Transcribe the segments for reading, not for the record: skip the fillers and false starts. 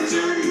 Yeah.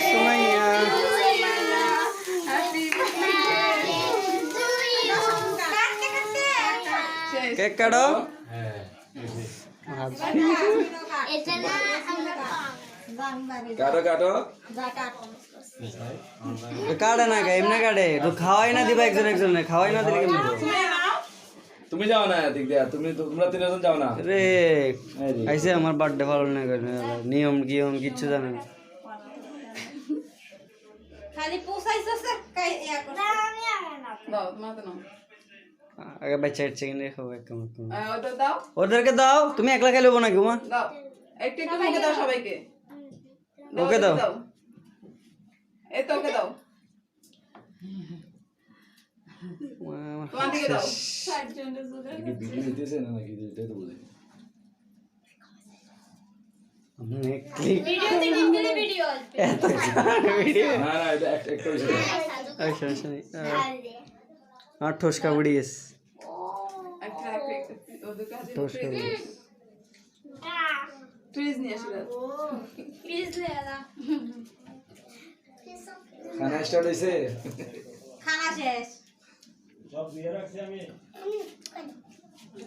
Sumayya. Cake kado? Kado. কাটে না এমনি কাটে তো খাওয়াই না দিবা একজনে খাওয়াই না দিলে কেমন তুমি যাও না এদিক দিয়ে তোমরা তিনজন যাও না রে আইছে আমার বার্থডে পালন না করে নিয়ম কিচ্ছু জানে না খালি পোসাইছস কাই ইয়া কর না আমি না দাও তোমাকে নাও আগে বাচ্চা এসে কিনে খাবো একদম ওটা দাও ওদেরকে দাও তুমি একলা খেলে না কেউ দাও একটু মুখে দাও সবাইকে ওকে দাও এই তো ওকে দাও তোমাকে দাও কি ভিডিও দিতেছে না নাকি এটাই তো বুঝি ভিডিও না এটা একটা বিষয় আচ্ছা আর ঠোসকা বুড়ি গেছ ঠোসকা বুড়ি প্লিজ নিয়ে আসো প্লিজ লে আলা খানা স্টার্ট হইছে খানা শেষ সব দিয়ে রাখছি আমি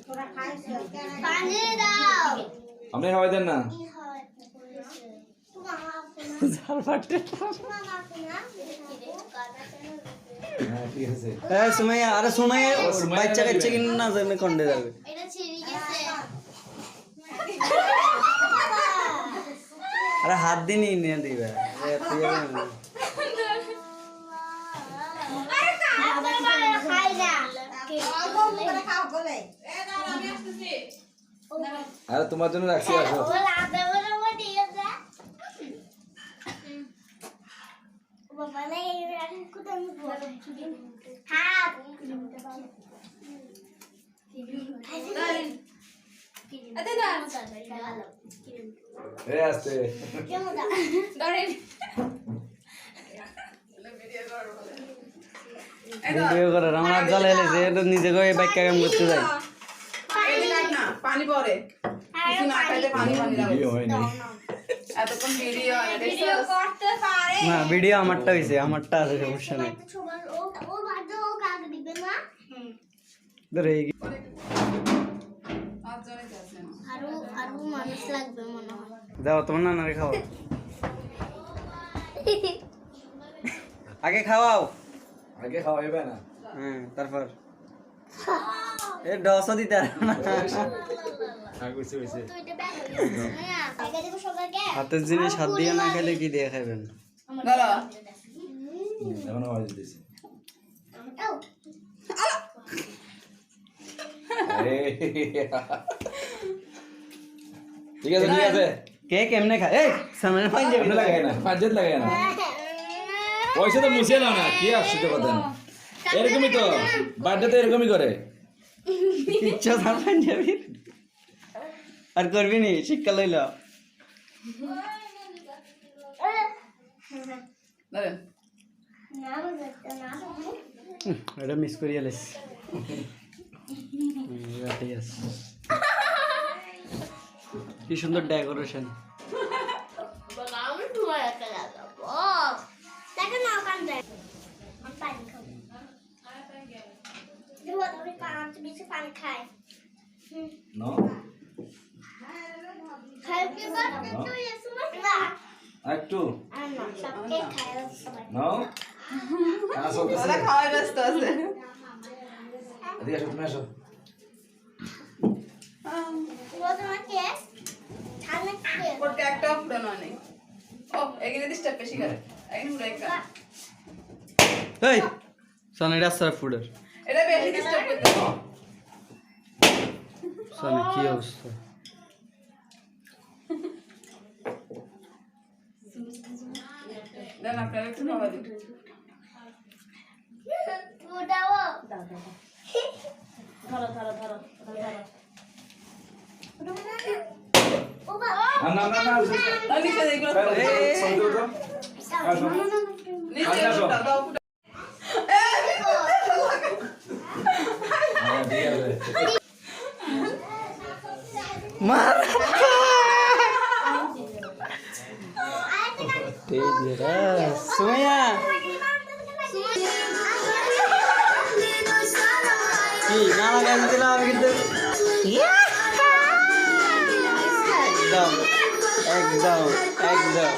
তোরা খাইছ পানি দাও আপনি খাওয়াই দেন না জাল ফাটে হ্যাঁ ঠিক আছে এই সুমাইয়া আরে সুমাইয়া বাচ্চা কাচ্চা কিনে না জানে কোন্ডে যাবে এটা ছিড়ে গেছে আরে হাত দিয়ে নিয়ে দিবে তুই খাই না খাও বলে আরে তোমার জন্য রাখছি আসো এ আসতে ভিডিও করে আমরা জ্বালাই লেছে এটা নিজে করে বাইক কাম করতে যাই পানি পরে কিছু না খাইতে পানি দাও ভিডিও হয়নি এতক্ষণ ভিডিও করতে পারে না ভিডিও আমারটা হইছে আমারটা আছে সমস্যা নাই ধরে এই মানুষ লাগবে মনে হয় দাও তোমার নানারে খাও আগে খাওয়াও আগে খাওয়াইবে না হ্যাঁ তারপর এ ডসও দিতে আর না হাতের জিনিস হাত দিয়ে না খেলে কি দিয়ে খাবেন দাঁড়া এখন আওয়াজ দিতেছি ঠিক আছে কে কেমনে খায় এই সামনে পাঞ্জাবি এমনি লাগাই না পাঁচজেত লাগাই না পয়সা তো মুছে নাও না কি আসছে তো কথা না এরকমই তো বার্থডে তো এরকমই করে ইচ্ছা তার পাঞ্জাবি আর করবি নি শিক্ষা লইল দাঁড়া এটা মিস করিয়া লেস ঠিক আছে কি সুন্দর ডেকোরেশন No? একটু No? আসো ওরা খাওয়াই ব্যস্ত আছে এদিকে আসো তুমি আসো ওটা একটা ফুটানো নেই ও এখানে ডিস্টার্ব বেশি করে এখানে পুরো একটা এই সানি রাস্তার ফুডের এটা বেশি ডিস্টার্ব করতে সানি কি অবস্থা দেন আপনারা একটু খাওয়া দিন ধরো না নিচে দেখো আসো নিচে দাও মার সুমাইয়া কি নানা গান দিলাম আমি কিন্তু একদম একদম একদম